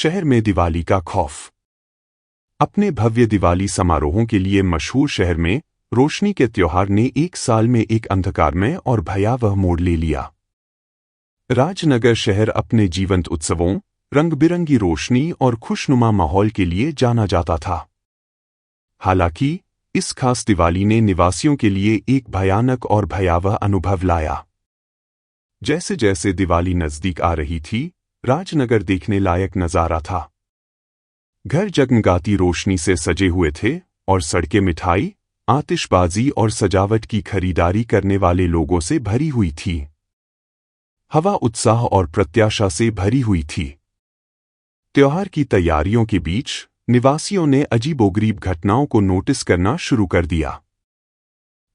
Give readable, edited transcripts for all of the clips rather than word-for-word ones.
शहर में दिवाली का खौफ। अपने भव्य दिवाली समारोहों के लिए मशहूर शहर में रोशनी के त्योहार ने एक साल में एक अंधकारमय और भयावह मोड़ ले लिया। राजनगर शहर अपने जीवंत उत्सवों, रंग-बिरंगी रोशनी और खुशनुमा माहौल के लिए जाना जाता था। हालांकि इस खास दिवाली ने निवासियों के लिए एक भयानक और भयावह अनुभव लाया। जैसे जैसे दिवाली नजदीक आ रही थी, राजनगर देखने लायक नजारा था। घर जगमगाती रोशनी से सजे हुए थे और सड़कें मिठाई, आतिशबाजी और सजावट की खरीदारी करने वाले लोगों से भरी हुई थी। हवा उत्साह और प्रत्याशा से भरी हुई थी। त्योहार की तैयारियों के बीच निवासियों ने अजीबोगरीब घटनाओं को नोटिस करना शुरू कर दिया।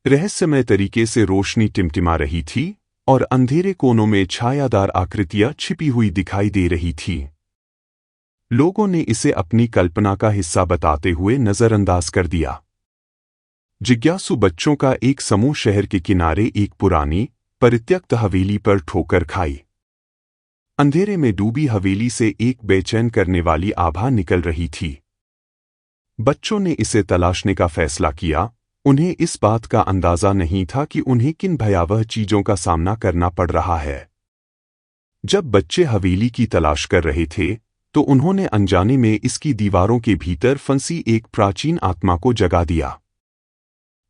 रहस्यमय तरीके से रोशनी टिमटिमा रही थी और अंधेरे कोनों में छायादार आकृतियां छिपी हुई दिखाई दे रही थी। लोगों ने इसे अपनी कल्पना का हिस्सा बताते हुए नजरअंदाज कर दिया। जिज्ञासु बच्चों का एक समूह शहर के किनारे एक पुरानी, परित्यक्त हवेली पर ठोकर खाई। अंधेरे में डूबी हवेली से एक बेचैन करने वाली आभा निकल रही थी। बच्चों ने इसे तलाशने का फैसला किया। उन्हें इस बात का अंदाजा नहीं था कि उन्हें किन भयावह चीजों का सामना करना पड़ रहा है। जब बच्चे हवेली की तलाश कर रहे थे, तो उन्होंने अनजाने में इसकी दीवारों के भीतर फंसी एक प्राचीन आत्मा को जगा दिया।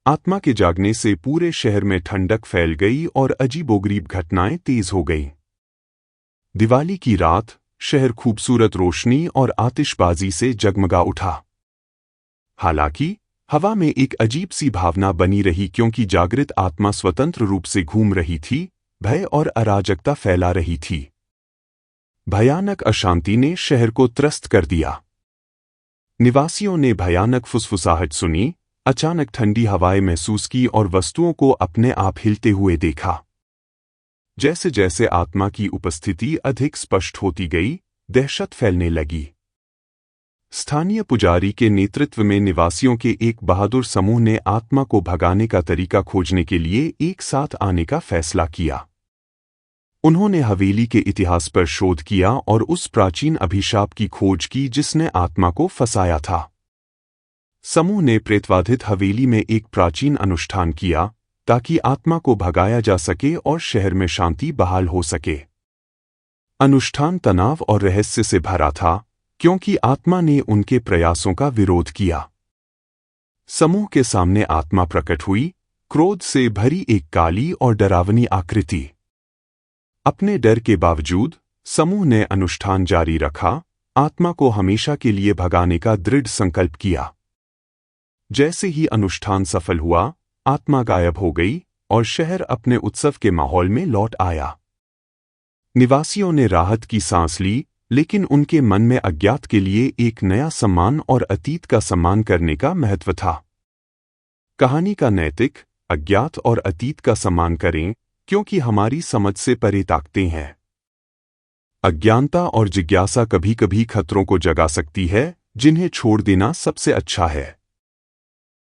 आत्मा के जागने से पूरे शहर में ठंडक फैल गई और अजीबोगरीब घटनाएं तेज हो गईं। दिवाली की रात शहर खूबसूरत रोशनी और आतिशबाजी से जगमगा उठा। हालांकि हवा में एक अजीब सी भावना बनी रही, क्योंकि जागृत आत्मा स्वतंत्र रूप से घूम रही थी, भय और अराजकता फैला रही थी। भयानक अशांति ने शहर को त्रस्त कर दिया। निवासियों ने भयानक फुसफुसाहट सुनी, अचानक ठंडी हवाएं महसूस की और वस्तुओं को अपने आप हिलते हुए देखा। जैसे जैसे आत्मा की उपस्थिति अधिक स्पष्ट होती गई, दहशत फैलने लगी। स्थानीय पुजारी के नेतृत्व में निवासियों के एक बहादुर समूह ने आत्मा को भगाने का तरीका खोजने के लिए एक साथ आने का फैसला किया। उन्होंने हवेली के इतिहास पर शोध किया और उस प्राचीन अभिशाप की खोज की जिसने आत्मा को फंसाया था। समूह ने प्रेतवाधित हवेली में एक प्राचीन अनुष्ठान किया ताकि आत्मा को भगाया जा सके और शहर में शांति बहाल हो सके। अनुष्ठान तनाव और रहस्य से भरा था, क्योंकि आत्मा ने उनके प्रयासों का विरोध किया। समूह के सामने आत्मा प्रकट हुई, क्रोध से भरी एक काली और डरावनी आकृति। अपने डर के बावजूद समूह ने अनुष्ठान जारी रखा, आत्मा को हमेशा के लिए भगाने का दृढ़ संकल्प किया। जैसे ही अनुष्ठान सफल हुआ, आत्मा गायब हो गई और शहर अपने उत्सव के माहौल में लौट आया। निवासियों ने राहत की सांस ली, लेकिन उनके मन में अज्ञात के लिए एक नया सम्मान और अतीत का सम्मान करने का महत्व था। कहानी का नैतिक, अज्ञात और अतीत का सम्मान करें, क्योंकि हमारी समझ से परे ताकते हैं। अज्ञानता और जिज्ञासा कभी कभी खतरों को जगा सकती है, जिन्हें छोड़ देना सबसे अच्छा है।